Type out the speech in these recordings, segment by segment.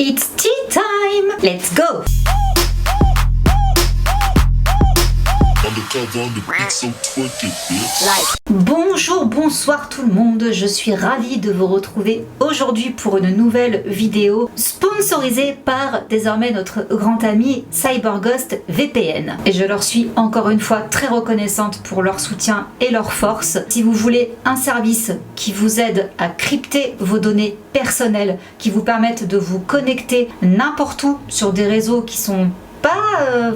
It's tea time! Let's go! Bonjour, bonsoir tout le monde, je suis ravie de vous retrouver aujourd'hui pour une nouvelle vidéo sponsorisée par désormais notre grand ami CyberGhost VPN. Et je leur suis encore une fois très reconnaissante pour leur soutien et leur force. Si vous voulez un service qui vous aide à crypter vos données personnelles, qui vous permettent de vous connecter n'importe où sur des réseaux qui sont pas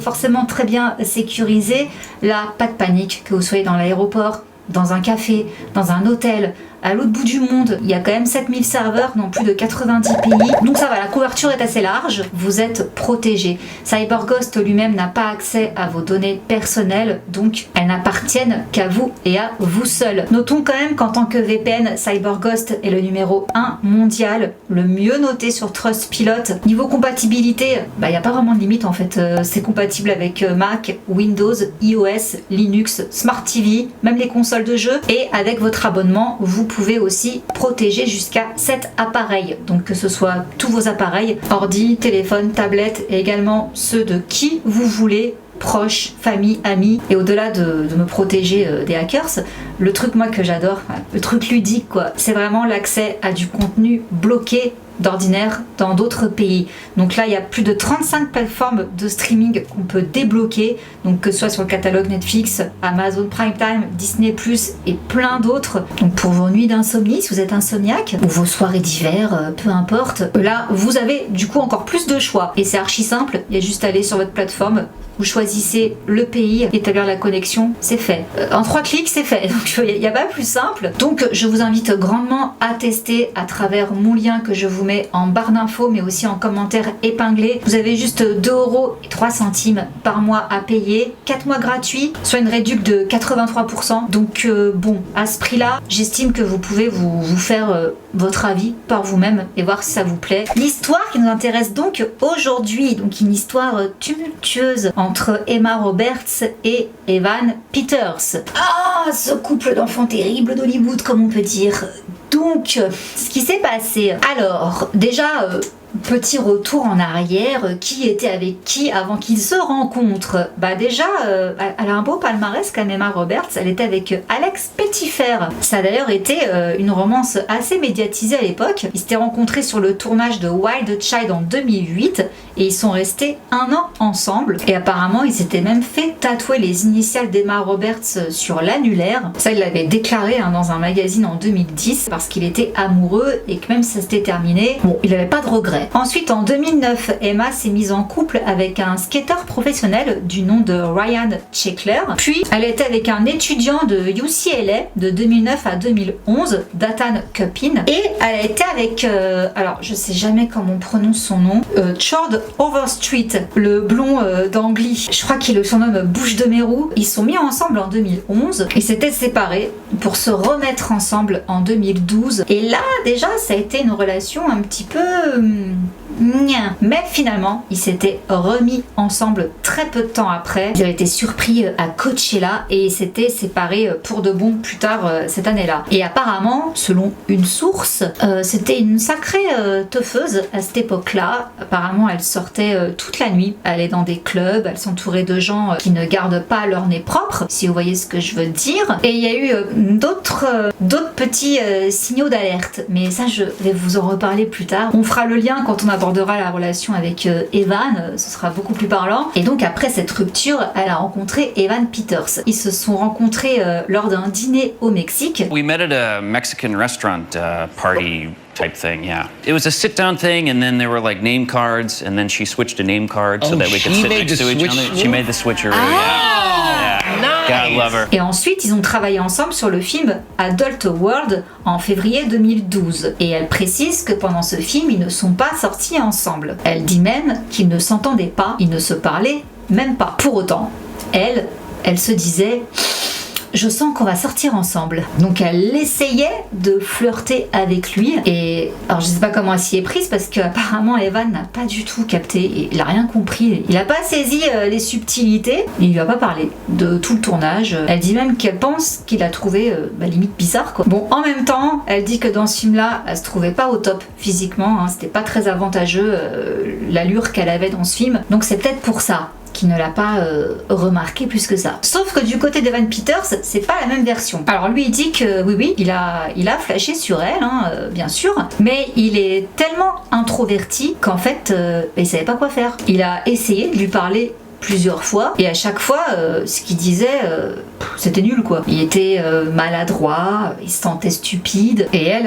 forcément très bien sécurisés, là, pas de panique, que vous soyez dans l'aéroport, dans un café, dans un hôtel, à l'autre bout du monde, il y a quand même 7000 serveurs dans plus de 90 pays. Donc ça va, la couverture est assez large, vous êtes protégés. CyberGhost lui-même n'a pas accès à vos données personnelles, donc elles n'appartiennent qu'à vous et à vous seul. Notons quand même qu'en tant que VPN, CyberGhost est le numéro 1 mondial, le mieux noté sur Trustpilot. Niveau compatibilité, il n'y a pas vraiment de limite en fait. C'est compatible avec Mac, Windows, iOS, Linux, Smart TV, même les consoles de jeux. Et avec votre abonnement, vous pouvez aussi protéger jusqu'à 7 appareils, donc que ce soit tous vos appareils, ordi, téléphone, tablette et également ceux de qui vous voulez, proches, famille, amis. Et au-delà de me protéger des hackers, le truc moi que j'adore, le truc ludique quoi, c'est vraiment l'accès à du contenu bloqué d'ordinaire dans d'autres pays. Donc là il y a plus de 35 plateformes de streaming qu'on peut débloquer, donc que ce soit sur le catalogue Netflix, Amazon Prime Time, Disney+, et plein d'autres. Donc pour vos nuits d'insomnie, si vous êtes insomniaque, ou vos soirées d'hiver, peu importe, là vous avez du coup encore plus de choix. Et c'est archi simple, il y a juste à aller sur votre plateforme, vous choisissez le pays, établir la connexion, c'est fait. En 3 clics, c'est fait. Donc il n'y a pas plus simple. Donc je vous invite grandement à tester à travers mon lien que je vous mets en barre d'infos, mais aussi en commentaire épinglé. Vous avez juste 2,03€ par mois à payer, 4 mois gratuits, soit une réduction de 83%. Donc bon, à ce prix-là, j'estime que vous pouvez vous faire votre avis par vous-même et voir si ça vous plaît. L'histoire qui nous intéresse donc aujourd'hui, donc une histoire tumultueuse entre Emma Roberts et Evan Peters. Ah, ce couple d'enfants terribles d'Hollywood, comme on peut dire. Donc, ce qui s'est passé. Alors, déjà, petit retour en arrière, qui était avec qui avant qu'ils se rencontrent? Déjà, elle a un beau palmarès quand même, Emma Roberts. Elle était avec Alex Pettyfer. Ça a d'ailleurs été une romance assez médiatisée à l'époque. Ils s'étaient rencontrés sur le tournage de Wild Child en 2008 et ils sont restés 1 an ensemble. Et apparemment, ils s'étaient même fait tatouer les initiales d'Emma Roberts sur l'annulaire. Ça, il l'avait déclaré dans un magazine en 2010 parce qu'il était amoureux et que même si ça s'était terminé, bon, il n'avait pas de regrets. Ensuite, en 2009, Emma s'est mise en couple avec un skateur professionnel du nom de Ryan Sheckler. Puis, elle était avec un étudiant de UCLA de 2009 à 2011, Dathan Cupin. Et elle a été avec, alors je sais jamais comment on prononce son nom, Chord Overstreet, le blond d'Angly. Je crois qu'il le surnomme Bouche de Mérou. Ils sont mis ensemble en 2011 et s'étaient séparés pour se remettre ensemble en 2012. Et là, déjà, ça a été une relation un petit peu... Mais finalement, ils s'étaient remis ensemble très peu de temps après. Ils avaient été surpris à Coachella et ils s'étaient séparés pour de bon plus tard cette année-là. Et apparemment, selon une source, c'était une sacrée teufeuse à cette époque-là. Apparemment, elle sortait toute la nuit. Elle allait dans des clubs, elle s'entourait de gens qui ne gardent pas leur nez propre, si vous voyez ce que je veux dire. Et il y a eu d'autres petits signaux d'alerte. Mais ça, je vais vous en reparler plus tard. On fera le lien quand on abordera la relation avec Evan, ce sera beaucoup plus parlant. Et donc après cette rupture, elle a rencontré Evan Peters. Ils se sont rencontrés lors d'un dîner au Mexique. We met at a Mexican restaurant party type thing, yeah. It was a sit-down thing, and then there were like name cards, and then she switched to name cards so that we could sit next to each other. She made the switcheroo, yeah. Nice. God love her. Et ensuite, ils ont travaillé ensemble sur le film Adult World en février 2012. Et elle précise que pendant ce film, ils ne sont pas sortis ensemble. Elle dit même qu'ils ne s'entendaient pas, ils ne se parlaient même pas. Pour autant, elle se disait... je sens qu'on va sortir ensemble. Donc elle essayait de flirter avec lui et alors je sais pas comment elle s'y est prise parce qu'apparemment Evan n'a pas du tout capté, il a rien compris, il a pas saisi les subtilités, il lui a pas parlé de tout le tournage. Elle dit même qu'elle pense qu'il a trouvé limite bizarre quoi. Bon, en même temps, elle dit que dans ce film-là, elle se trouvait pas au top physiquement, hein, c'était pas très avantageux l'allure qu'elle avait dans ce film, donc c'est peut-être pour ça qui ne l'a pas remarqué plus que ça. Sauf que du côté d'Evan Peters, c'est pas la même version. Alors lui il dit que oui, il a flashé sur elle, hein, bien sûr, mais il est tellement introverti qu'en fait, il savait pas quoi faire. Il a essayé de lui parler plusieurs fois et à chaque fois ce qu'il disait c'était nul quoi. Il était maladroit, il se sentait stupide et elle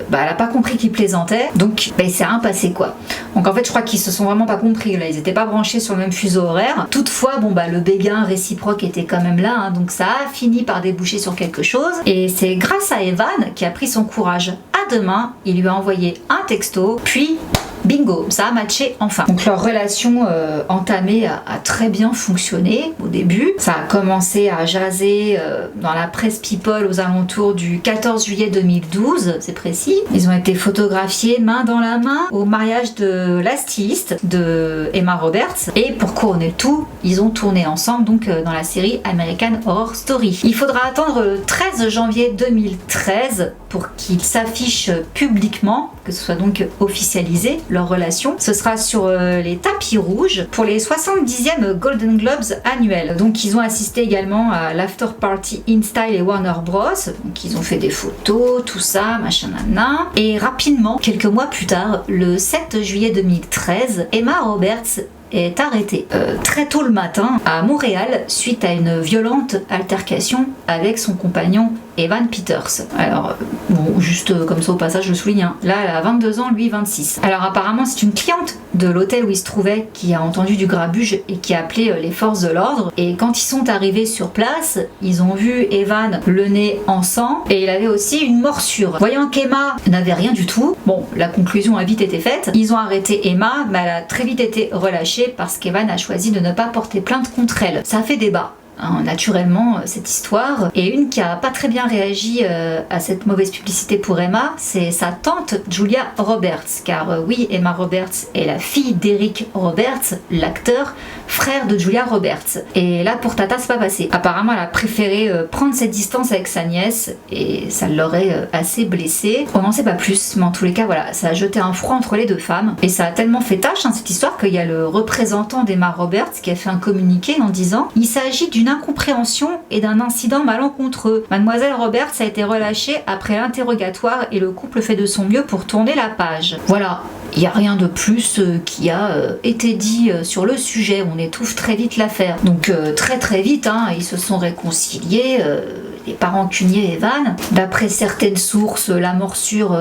elle a pas compris qu'il plaisantait, donc il s'est rien passé quoi. Donc en fait je crois qu'ils se sont vraiment pas compris là, ils étaient pas branchés sur le même fuseau horaire. Toutefois le béguin réciproque était quand même là, hein, donc ça a fini par déboucher sur quelque chose et c'est grâce à Evan qui a pris son courage à deux mains, il lui a envoyé un texto, puis bingo, ça a matché enfin. Donc leur relation entamée a très bien fonctionné au début. Ça a commencé à jaser dans la presse People aux alentours du 14 juillet 2012, c'est précis. Ils ont été photographiés main dans la main au mariage de la styliste de Emma Roberts et pour couronner le tout, ils ont tourné ensemble donc dans la série American Horror Story. Il faudra attendre le 13 janvier 2013 pour qu'ils s'affichent publiquement, que ce soit donc officialisé leur relation. Ce sera sur les tapis rouges pour les 70e Golden Globes annuels. Donc ils ont assisté également à l'after party InStyle et Warner Bros. Donc ils ont fait des photos, tout ça, machin nana. Et rapidement, quelques mois plus tard, le 7 juillet 2013, Emma Roberts est arrêtée très tôt le matin à Montréal suite à une violente altercation avec son compagnon Evan Peters. Alors, bon, juste comme ça au passage, je le souligne, hein. Là, elle a 22 ans, lui 26. Alors apparemment, c'est une cliente de l'hôtel où il se trouvait qui a entendu du grabuge et qui a appelé les forces de l'ordre. Et quand ils sont arrivés sur place, ils ont vu Evan le nez en sang et il avait aussi une morsure. Voyant qu'Emma n'avait rien du tout, bon, la conclusion a vite été faite. Ils ont arrêté Emma, mais elle a très vite été relâchée parce qu'Evan a choisi de ne pas porter plainte contre elle. Ça a fait débat. Naturellement cette histoire, et une qui a pas très bien réagi à cette mauvaise publicité pour Emma, c'est sa tante Julia Roberts, car oui, Emma Roberts est la fille d'Eric Roberts, l'acteur, frère de Julia Roberts, et là pour Tata c'est pas passé. Apparemment elle a préféré prendre cette distance avec sa nièce et ça l'aurait assez blessée. On n'en sait pas plus, mais en tous les cas voilà, ça a jeté un froid entre les deux femmes et ça a tellement fait tâche cette histoire qu'il y a le représentant d'Emma Roberts qui a fait un communiqué en disant: il s'agit d'une incompréhension et d'un incident malencontreux. Mademoiselle Roberts a été relâchée après l'interrogatoire et le couple fait de son mieux pour tourner la page. Voilà, il n'y a rien de plus qui a été dit sur le sujet, on étouffe très vite l'affaire. Donc très très vite, hein, ils se sont réconciliés, les parents cuniers Evan. D'après certaines sources, la morsure...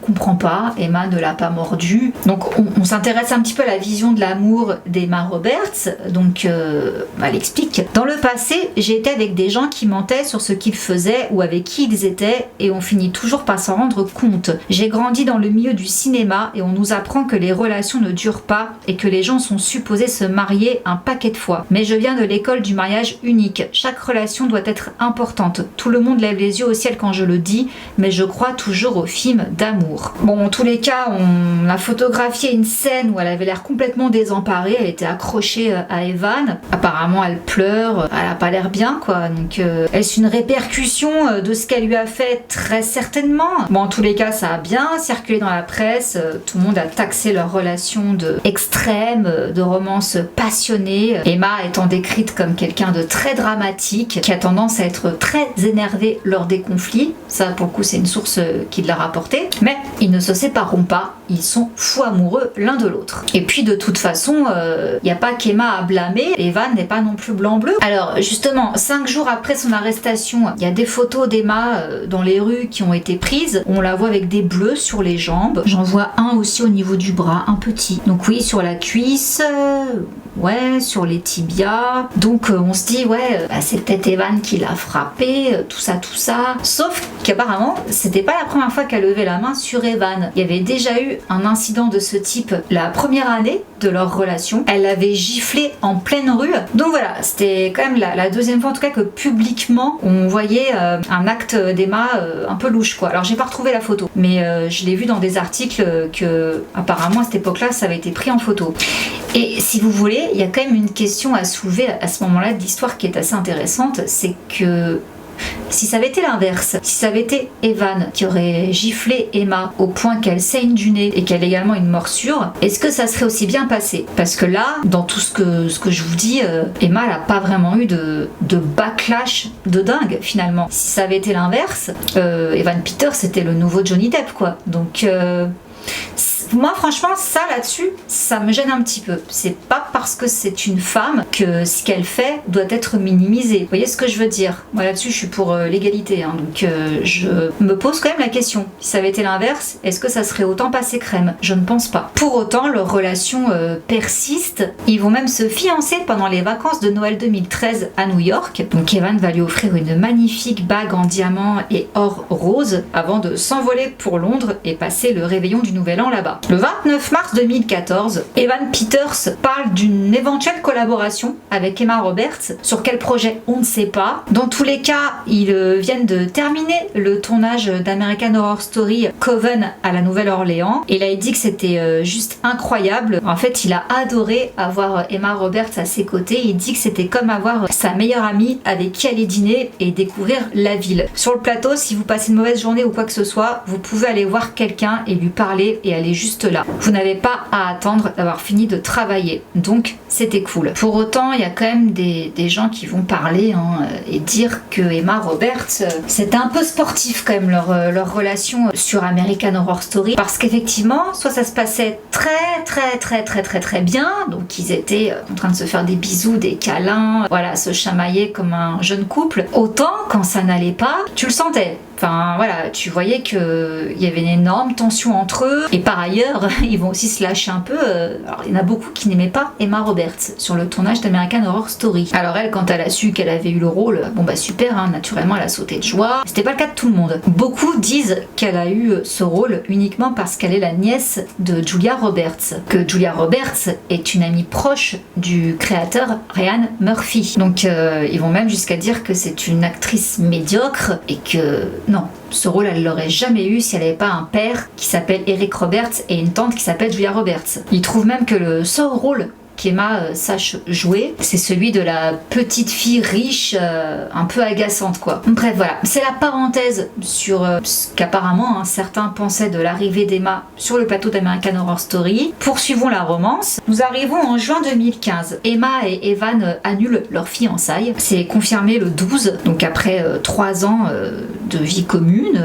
comprend pas, Emma ne l'a pas mordu. Donc on s'intéresse un petit peu à la vision de l'amour d'Emma Roberts. Donc elle explique: dans le passé, j'ai été avec des gens qui mentaient sur ce qu'ils faisaient ou avec qui ils étaient et on finit toujours par s'en rendre compte. J'ai grandi dans le milieu du cinéma et on nous apprend que les relations ne durent pas et que les gens sont supposés se marier un paquet de fois. Mais je viens de l'école du mariage unique. Chaque relation doit être importante. Tout le monde lève les yeux au ciel quand je le dis, mais je crois toujours aux films d'amour. Bon, en tous les cas, on a photographié une scène où elle avait l'air complètement désemparée, elle était accrochée à Evan. Apparemment, elle pleure, elle a pas l'air bien, quoi. Donc, est-ce une répercussion de ce qu'elle lui a fait? Très certainement. Bon, en tous les cas, ça a bien circulé dans la presse. Tout le monde a taxé leur relation de extrême, de romance passionnée. Emma étant décrite comme quelqu'un de très dramatique, qui a tendance à être très énervée lors des conflits. Ça, pour le coup, c'est une source qui l'a rapporté. Mais ils ne se sépareront pas, ils sont fous amoureux l'un de l'autre. Et puis de toute façon, il n'y a pas qu'Emma à blâmer, Evan n'est pas non plus blanc-bleu. Alors justement, 5 jours après son arrestation, il y a des photos d'Emma dans les rues qui ont été prises. On la voit avec des bleus sur les jambes. J'en vois un aussi au niveau du bras, un petit. Donc oui, sur la cuisse, ouais, sur les tibias. Donc on se dit, ouais, c'est peut-être Evan qui l'a frappé, tout ça. Sauf qu'apparemment, c'était pas la première fois qu'elle levait la main sur sur Evan. Il y avait déjà eu un incident de ce type la première année de leur relation. Elle l'avait giflé en pleine rue. Donc voilà, c'était quand même la deuxième fois en tout cas que publiquement on voyait un acte d'Emma un peu louche quoi. Alors j'ai pas retrouvé la photo, mais je l'ai vu dans des articles que apparemment à cette époque-là ça avait été pris en photo. Et si vous voulez, il y a quand même une question à soulever à ce moment-là de l'histoire qui est assez intéressante, c'est que si ça avait été l'inverse, si ça avait été Evan qui aurait giflé Emma au point qu'elle saigne du nez et qu'elle ait également une morsure, est-ce que ça serait aussi bien passé? Parce que là, dans tout ce que je vous dis, Emma elle n'a pas vraiment eu de backlash de dingue finalement. Si ça avait été l'inverse, Evan Peters c'était le nouveau Johnny Depp quoi. Donc moi franchement ça là-dessus ça me gêne un petit peu. C'est pas parce que c'est une femme que ce qu'elle fait doit être minimisé. Vous voyez ce que je veux dire? Moi là-dessus je suis pour l'égalité hein. Donc je me pose quand même la question. Si ça avait été l'inverse, est-ce que ça serait autant passé crème? Je ne pense pas. Pour autant leur relation persiste. Ils vont même se fiancer pendant les vacances de Noël 2013 à New York. Donc Evan va lui offrir une magnifique bague en diamant et or rose avant de s'envoler pour Londres et passer le réveillon du Nouvel An là-bas. Le 29 mars 2014, Evan Peters parle d'une éventuelle collaboration avec Emma Roberts. Sur quel projet? On ne sait pas. Dans tous les cas, ils viennent de terminer le tournage d'American Horror Story Coven à la Nouvelle-Orléans. Et là, il dit que c'était juste incroyable. En fait, il a adoré avoir Emma Roberts à ses côtés. Il dit que c'était comme avoir sa meilleure amie avec qui aller dîner et découvrir la ville. Sur le plateau, si vous passez une mauvaise journée ou quoi que ce soit, vous pouvez aller voir quelqu'un et lui parler et aller juste là. Vous n'avez pas à attendre d'avoir fini de travailler. Donc, c'était cool. Pour autant, il y a quand même des gens qui vont parler et dire que Emma Roberts, c'était un peu sportif quand même leur relation sur American Horror Story. Parce qu'effectivement, soit ça se passait très bien, donc ils étaient en train de se faire des bisous, des câlins, voilà, se chamailler comme un jeune couple. Autant, quand ça n'allait pas, tu le sentais. Enfin voilà, tu voyais qu'il y avait une énorme tension entre eux. Et par ailleurs, ils vont aussi se lâcher un peu. Alors il y en a beaucoup qui n'aimaient pas Emma Roberts sur le tournage d'American Horror Story. Alors elle, quand elle a su qu'elle avait eu le rôle, bon bah super, hein, naturellement elle a sauté de joie. C'était pas le cas de tout le monde. Beaucoup disent qu'elle a eu ce rôle uniquement parce qu'elle est la nièce de Julia Roberts. Que Julia Roberts est une amie proche du créateur Ryan Murphy. Donc ils vont même jusqu'à dire que c'est une actrice médiocre et que non, ce rôle elle l'aurait jamais eu si elle n'avait pas un père qui s'appelle Eric Roberts et une tante qui s'appelle Julia Roberts. Ils trouvent même que le seul rôle qu'Emma sache jouer, c'est celui de la petite fille riche, un peu agaçante quoi. Bref voilà, c'est la parenthèse sur ce qu'apparemment certains pensaient de l'arrivée d'Emma sur le plateau d'American Horror Story. Poursuivons la romance. Nous arrivons en juin 2015. Emma et Evan annulent leur fiançailles. C'est confirmé le 12, donc après 3 ans de vie commune,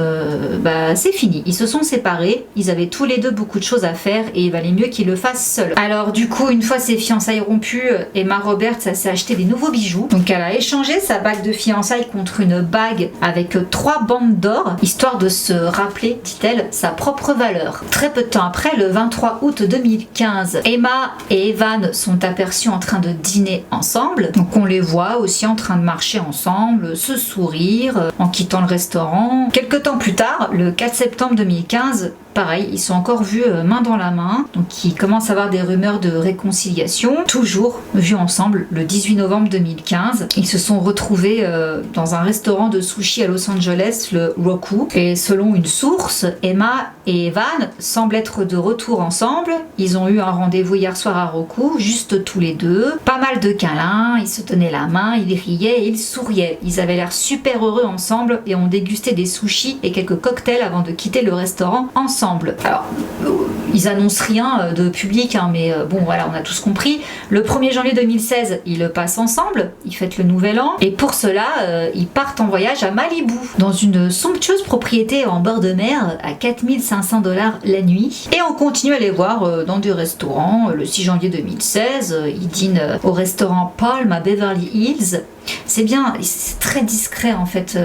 c'est fini. Ils se sont séparés, ils avaient tous les deux beaucoup de choses à faire et il valait mieux qu'ils le fassent seuls. Alors du coup, une fois ces fiançailles rompues, Emma Roberts s'est acheté des nouveaux bijoux. Donc elle a échangé sa bague de fiançailles contre une bague avec 3 bandes d'or, histoire de se rappeler, dit-elle, sa propre valeur. Très peu de temps après, le 23 août 2015, Emma et Evan sont aperçus en train de dîner ensemble. Donc on les voit aussi en train de marcher ensemble, se sourire, en quittant le restaurant. Quelques temps plus tard, le 4 septembre 2015, pareil, ils sont encore vus main dans la main, donc il commence à avoir des rumeurs de réconciliation, toujours vus ensemble le 18 novembre 2015. Ils se sont retrouvés dans un restaurant de sushi à Los Angeles, le Roku, et selon une source, Emma et Evan semblent être de retour ensemble. Ils ont eu un rendez-vous hier soir à Roku, juste tous les deux, pas mal de câlins, ils se tenaient la main, ils riaient et ils souriaient. Ils avaient l'air super heureux ensemble et ont dégusté des sushis et quelques cocktails avant de quitter le restaurant ensemble. Alors, ils annoncent rien de public, mais bon voilà, on a tous compris. Le 1er janvier 2016, ils le passent ensemble, ils fêtent le nouvel an, et pour cela, ils partent en voyage à Malibu, dans une somptueuse propriété en bord de mer à 4500 $ la nuit. Et on continue à les voir dans des restaurants. Le 6 janvier 2016, ils dînent au restaurant Palm à Beverly Hills. C'est bien, c'est très discret en fait.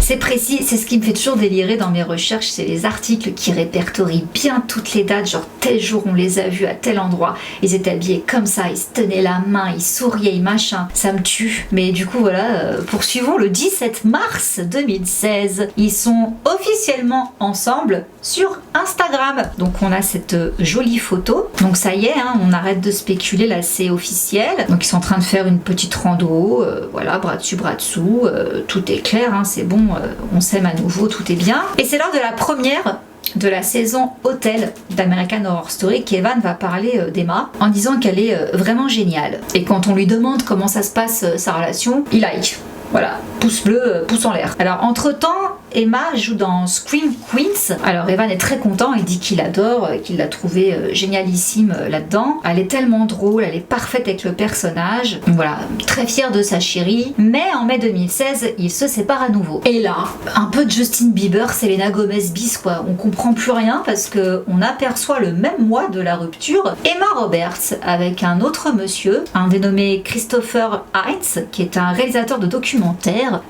C'est précis, c'est ce qui me fait toujours délirer dans mes recherches, c'est les articles qui répertorient bien toutes les dates, genre tel jour on les a vus à tel endroit, ils étaient habillés comme ça, ils se tenaient la main, ils souriaient, machin, ça me tue. Mais du coup voilà, poursuivons, le 17 mars 2016, ils sont officiellement ensemble sur Instagram. Donc on a cette jolie photo, donc ça y est, hein, on arrête de spéculer, là c'est officiel. Donc ils sont en train de faire une petite rando, voilà, bras dessus, bras dessous, tout est clair, hein, c'est bon, on s'aime à nouveau, tout est bien. Et c'est lors de la première de la saison Hôtel d'American Horror Story qu'Evan va parler d'Emma en disant qu'elle est vraiment géniale. Et quand on lui demande comment ça se passe sa relation, il like. Voilà, pouce bleu, pouce en l'air. Alors entre-temps, Emma joue dans Scream Queens. Alors Evan est très content, il dit qu'il adore, qu'il l'a trouvée génialissime là-dedans. Elle est tellement drôle, elle est parfaite avec le personnage. Voilà, très fière de sa chérie. Mais en mai 2016, ils se séparent à nouveau. Et là, un peu de Justin Bieber, Selena Gomez bis quoi. On comprend plus rien parce que on aperçoit le même mois de la rupture Emma Roberts avec un autre monsieur, un dénommé Christopher Heinz, qui est un réalisateur de documentaires.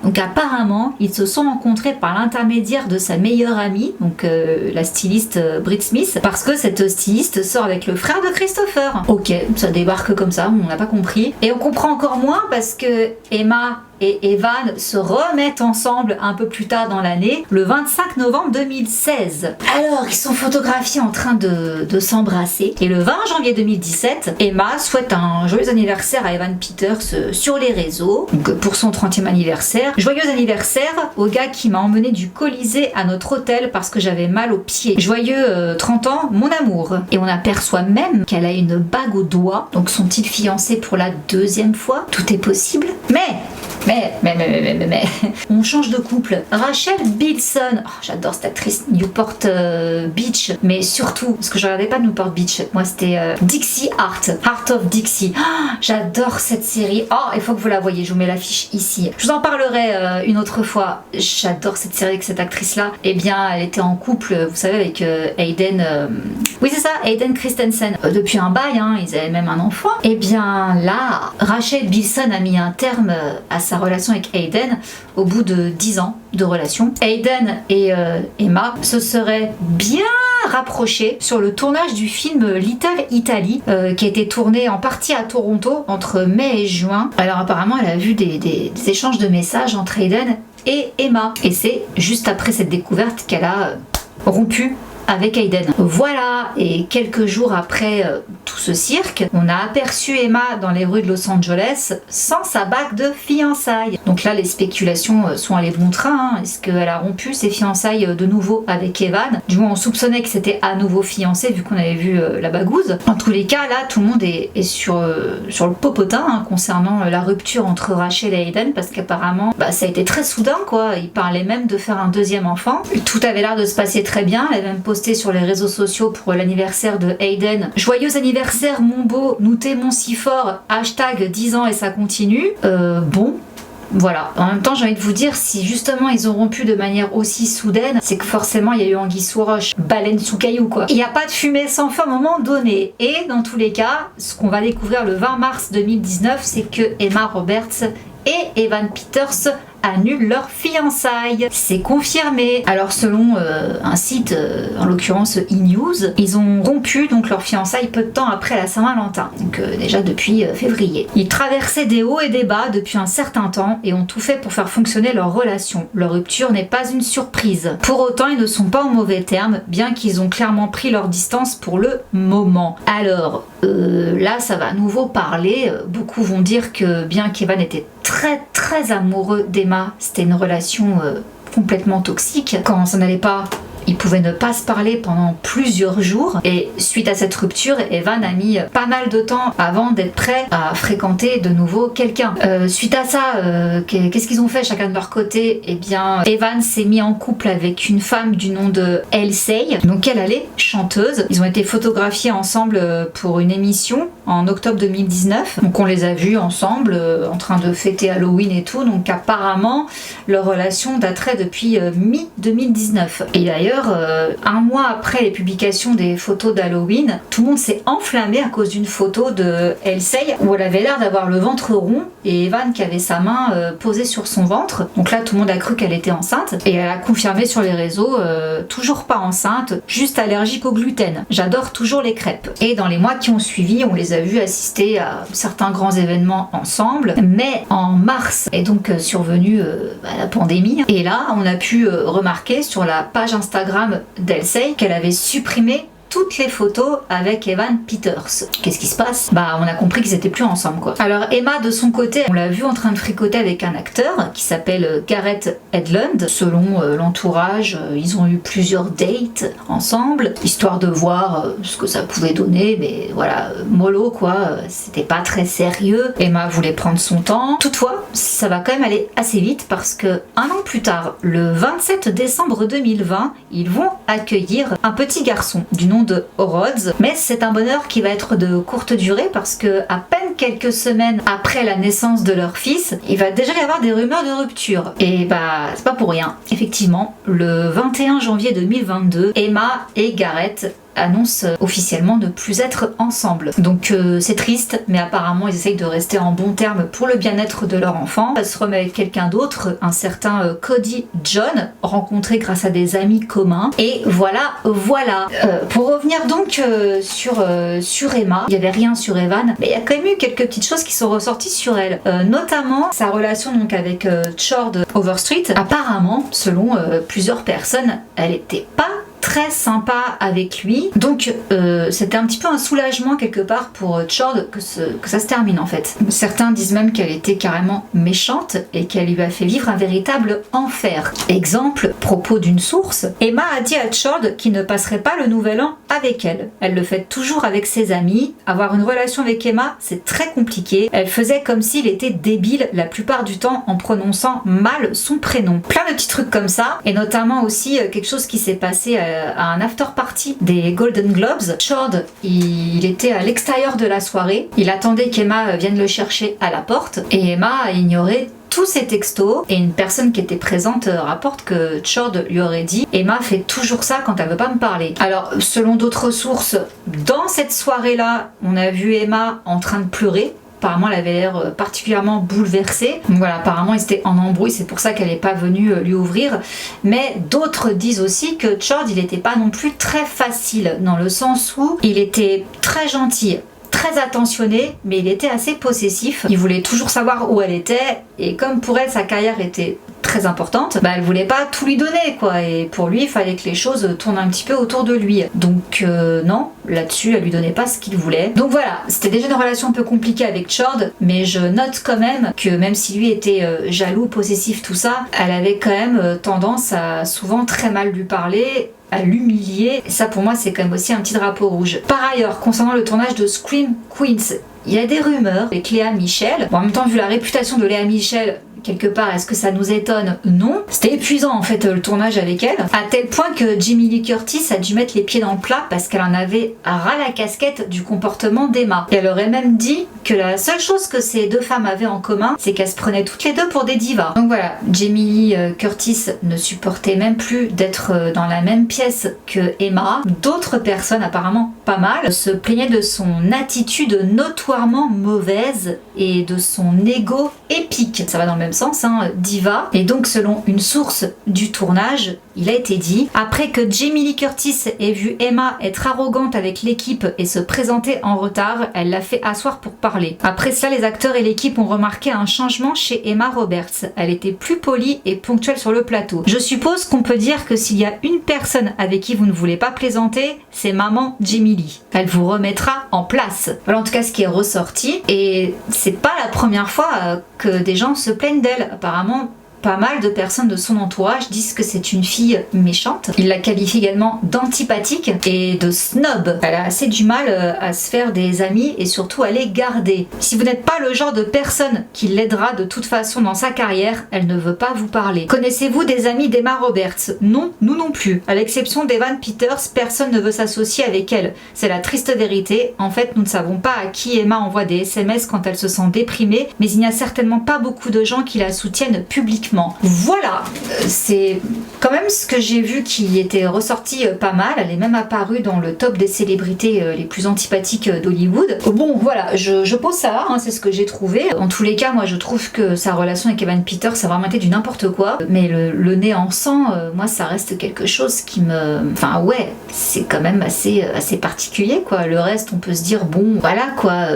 Donc apparemment, ils se sont rencontrés par l'intermédiaire de sa meilleure amie, donc la styliste Britt Smith, parce que cette styliste sort avec le frère de Christopher. Ok, ça débarque comme ça, on n'a pas compris. Et on comprend encore moins parce que Emma et Evan se remettent ensemble un peu plus tard dans l'année, le 25 novembre 2016. Alors, ils sont photographiés en train de s'embrasser. Et le 20 janvier 2017, Emma souhaite un joyeux anniversaire à Evan Peters sur les réseaux, donc pour son 30e anniversaire. Joyeux anniversaire au gars qui m'a emmené du Colisée à notre hôtel parce que j'avais mal aux pieds. Joyeux 30 ans, mon amour. Et on aperçoit même qu'elle a une bague au doigt, donc sont-ils fiancés pour la deuxième fois? Tout est possible. Mais on change de couple. Rachel Bilson, oh, j'adore cette actrice, Newport Beach, mais surtout, parce que je regardais pas Newport Beach, moi c'était Dixie Heart of Dixie. Oh, j'adore cette série. Oh, il faut que vous la voyez, je vous mets l'affiche ici. Je vous en parlerai une autre fois. J'adore cette série avec cette actrice-là. Eh bien, elle était en couple, vous savez, avec Hayden. Oui, c'est ça, Hayden Christensen. Depuis un bail, hein, ils avaient même un enfant. Eh bien, là, Rachel Bilson a mis un terme à sa relation avec Hayden au bout de 10 ans de relation. Hayden et Emma se seraient bien rapprochés sur le tournage du film Little Italy qui a été tourné en partie à Toronto entre mai et juin. Alors apparemment elle a vu des échanges de messages entre Hayden et Emma et c'est juste après cette découverte qu'elle a rompu avec Hayden. Voilà, et quelques jours après tout ce cirque, on a aperçu Emma dans les rues de Los Angeles sans sa bague de fiançailles. Donc là, les spéculations sont allées bon train. Hein. Est-ce qu'elle a rompu ses fiançailles de nouveau avec Evan? Du moins, on soupçonnait que c'était à nouveau fiancé vu qu'on avait vu la bagouze. En tous les cas, là, tout le monde est sur le popotin hein, concernant la rupture entre Rachel et Hayden parce qu'apparemment, ça a été très soudain, quoi. Ils parlaient même de faire un deuxième enfant. Tout avait l'air de se passer très bien. Elle avait même posté sur les réseaux sociaux pour l'anniversaire de Hayden. Joyeux anniversaire mon beau, nous t'aimons si fort, hashtag 10 ans et ça continue. Bon. Voilà. En même temps, j'ai envie de vous dire, si justement ils ont rompu de manière aussi soudaine, c'est que forcément il y a eu anguille sous roche, baleine sous caillou, quoi. Il n'y a pas de fumée sans feu à un moment donné. Et dans tous les cas, ce qu'on va découvrir le 20 mars 2019, c'est que Emma Roberts et Evan Peters annulent leurs fiançailles. C'est confirmé. Alors selon un site, en l'occurrence E-News, ils ont rompu donc leurs fiançailles peu de temps après la Saint-Valentin. Donc déjà depuis février. Ils traversaient des hauts et des bas depuis un certain temps et ont tout fait pour faire fonctionner leur relation. Leur rupture n'est pas une surprise. Pour autant, ils ne sont pas en mauvais termes, bien qu'ils ont clairement pris leur distance pour le moment. Alors là, ça va à nouveau parler. Beaucoup vont dire que bien qu'Evan était très très amoureux d'Emma, c'était une relation complètement toxique. Quand ça n'allait pas, ils pouvaient ne pas se parler pendant plusieurs jours et suite à cette rupture, Evan a mis pas mal de temps avant d'être prêt à fréquenter de nouveau quelqu'un. Suite à ça, qu'est-ce qu'ils ont fait chacun de leur côté? Eh bien, Evan s'est mis en couple avec une femme du nom de Elsey, donc elle est chanteuse. Ils ont été photographiés ensemble pour une émission en octobre 2019. Donc on les a vus ensemble en train de fêter Halloween et tout. Donc apparemment leur relation daterait depuis mi-2019. Et d'ailleurs, un mois après les publications des photos d'Halloween, tout le monde s'est enflammé à cause d'une photo de Halsey où elle avait l'air d'avoir le ventre rond et Evan qui avait sa main posée sur son ventre. Donc là tout le monde a cru qu'elle était enceinte et elle a confirmé sur les réseaux toujours pas enceinte, juste allergique au gluten. J'adore toujours les crêpes. Et dans les mois qui ont suivi, on les a vus assister à certains grands événements ensemble. Mais en mars est donc survenue la pandémie. Et là, on a pu remarquer sur la page Instagram d'Halsey qu'elle avait supprimé toutes les photos avec Evan Peters. Qu'est-ce qui se passe? On a compris qu'ils étaient plus ensemble, quoi. Alors Emma, de son côté, on l'a vu en train de fricoter avec un acteur qui s'appelle Gareth Edlund. Selon l'entourage, ils ont eu plusieurs dates ensemble, histoire de voir ce que ça pouvait donner, mais voilà, mollo, quoi. C'était pas très sérieux. Emma voulait prendre son temps. Toutefois, ça va quand même aller assez vite parce que un an plus tard, le 27 décembre 2020, ils vont accueillir un petit garçon du nom de Rhodes, mais c'est un bonheur qui va être de courte durée parce que à peine quelques semaines après la naissance de leur fils, il va déjà y avoir des rumeurs de rupture. Et c'est pas pour rien. Effectivement, le 21 janvier 2022, Emma et Gareth annoncent officiellement ne plus être ensemble. Donc c'est triste, mais apparemment ils essayent de rester en bons termes pour le bien-être de leur enfant. Elle se remet avec quelqu'un d'autre, un certain Cody John, rencontré grâce à des amis communs. Et voilà. Pour revenir donc sur Emma, il n'y avait rien sur Evan, mais il y a quand même eu quelques petites choses qui sont ressorties sur elle. Notamment sa relation donc avec Chord Overstreet. Apparemment, selon plusieurs personnes, elle était pas très sympa avec lui, donc c'était un petit peu un soulagement quelque part pour Chord que ça se termine en fait. Certains disent même qu'elle était carrément méchante et qu'elle lui a fait vivre un véritable enfer. Exemple, propos d'une source, Emma a dit à Chord qu'il ne passerait pas le nouvel an avec elle. Elle le fait toujours avec ses amis. Avoir une relation avec Emma, c'est très compliqué. Elle faisait comme s'il était débile la plupart du temps en prononçant mal son prénom. Plein de petits trucs comme ça, et notamment aussi quelque chose qui s'est passé à un after party des Golden Globes. Chord, il était à l'extérieur de la soirée. Il attendait qu'Emma vienne le chercher à la porte et Emma a ignoré tous ces textos et une personne qui était présente rapporte que Chord lui aurait dit « Emma fait toujours ça quand elle veut pas me parler ». Alors, selon d'autres sources, dans cette soirée-là, on a vu Emma en train de pleurer. Apparemment, elle avait l'air particulièrement bouleversée. Donc voilà, apparemment, ils étaient en embrouille, c'est pour ça qu'elle n'est pas venue lui ouvrir. Mais d'autres disent aussi que Chord, il n'était pas non plus très facile, dans le sens où il était très gentil, très attentionné, mais il était assez possessif. Il voulait toujours savoir où elle était, et comme pour elle, sa carrière était très importante, elle voulait pas tout lui donner, quoi. Et pour lui, il fallait que les choses tournent un petit peu autour de lui. Donc non, là-dessus, elle lui donnait pas ce qu'il voulait. Donc voilà, c'était déjà une relation un peu compliquée avec Chord, mais je note quand même que même si lui était jaloux, possessif, tout ça, elle avait quand même tendance à souvent très mal lui parler, à l'humilier. Et ça, pour moi, c'est quand même aussi un petit drapeau rouge. Par ailleurs, concernant le tournage de Scream Queens, il y a des rumeurs avec Léa Michel. Bon, en même temps, vu la réputation de Léa Michel, quelque part, est-ce que ça nous étonne? Non. C'était épuisant en fait le tournage avec elle, à tel point que Jamie Lee Curtis a dû mettre les pieds dans le plat parce qu'elle en avait ras la casquette du comportement d'Emma. Et elle aurait même dit que la seule chose que ces deux femmes avaient en commun, c'est qu'elles se prenaient toutes les deux pour des divas. Donc voilà, Jamie Lee Curtis ne supportait même plus d'être dans la même pièce que Emma. D'autres personnes, apparemment pas mal, se plaignaient de son attitude notoirement mauvaise et de son ego épique. Ça va dans le même sens, hein, diva. Et donc selon une source du tournage, il a été dit, après que Jamie Lee Curtis ait vu Emma être arrogante avec l'équipe et se présenter en retard, elle l'a fait asseoir pour parler. Après cela, les acteurs et l'équipe ont remarqué un changement chez Emma Roberts. Elle était plus polie et ponctuelle sur le plateau. Je suppose qu'on peut dire que s'il y a une personne avec qui vous ne voulez pas plaisanter, c'est maman Jamie Lee. Elle vous remettra en place. Voilà en tout cas ce qui est ressorti, et c'est pas la première fois que des gens se plaignent d'elle. Apparemment, pas mal de personnes de son entourage disent que c'est une fille méchante. Il la qualifie également d'antipathique et de snob. Elle a assez du mal à se faire des amis et surtout à les garder. Si vous n'êtes pas le genre de personne qui l'aidera de toute façon dans sa carrière, elle ne veut pas vous parler. Connaissez-vous des amis d'Emma Roberts? Non, nous non plus. À l'exception d'Evan Peters, personne ne veut s'associer avec elle. C'est la triste vérité. En fait, nous ne savons pas à qui Emma envoie des SMS quand elle se sent déprimée, mais il n'y a certainement pas beaucoup de gens qui la soutiennent publiquement. Voilà, c'est quand même ce que j'ai vu qui était ressorti pas mal. Elle est même apparue dans le top des célébrités les plus antipathiques d'Hollywood. Bon, voilà, je pose ça, hein, c'est ce que j'ai trouvé. En tous les cas, moi je trouve que sa relation avec Evan Peters, ça a vraiment été du n'importe quoi. Mais le nez en sang, moi ça reste quelque chose qui me... Enfin ouais, c'est quand même assez particulier quoi. Le reste, on peut se dire, bon, voilà quoi,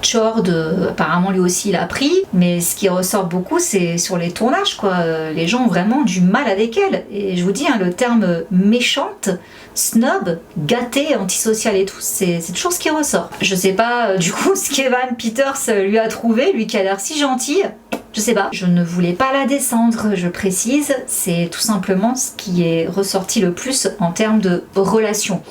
Chord, apparemment lui aussi il a pris. Mais ce qui ressort beaucoup, c'est sur les tournages quoi. Les gens ont vraiment du mal avec elle. Et je vous dis, hein, le terme méchante, snob, gâtée, antisociale et tout, c'est toujours ce qui ressort. Je sais pas du coup ce qu'Evan Peters lui a trouvé, lui qui a l'air si gentil. Je sais pas, je ne voulais pas la descendre, je précise, c'est tout simplement ce qui est ressorti le plus en termes de relation.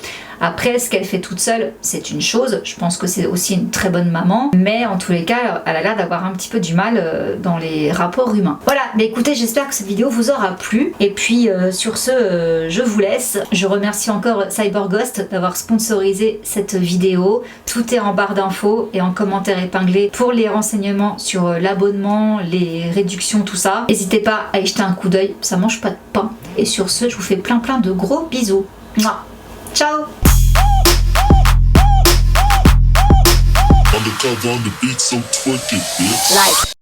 Après, ce qu'elle fait toute seule, c'est une chose, je pense que c'est aussi une très bonne maman, mais en tous les cas, elle a l'air d'avoir un petit peu du mal dans les rapports humains. Voilà, mais écoutez, j'espère que cette vidéo vous aura plu, et puis sur ce, je vous laisse. Je remercie encore CyberGhost d'avoir sponsorisé cette vidéo. Tout est en barre d'infos et en commentaire épinglé pour les renseignements sur l'abonnement, les réductions, tout ça. N'hésitez pas à y jeter un coup d'œil, ça mange pas de pain. Et sur ce, je vous fais plein de gros bisous. Mouah. Ciao. Undercover on the beat, so twerk it, bitch. Like.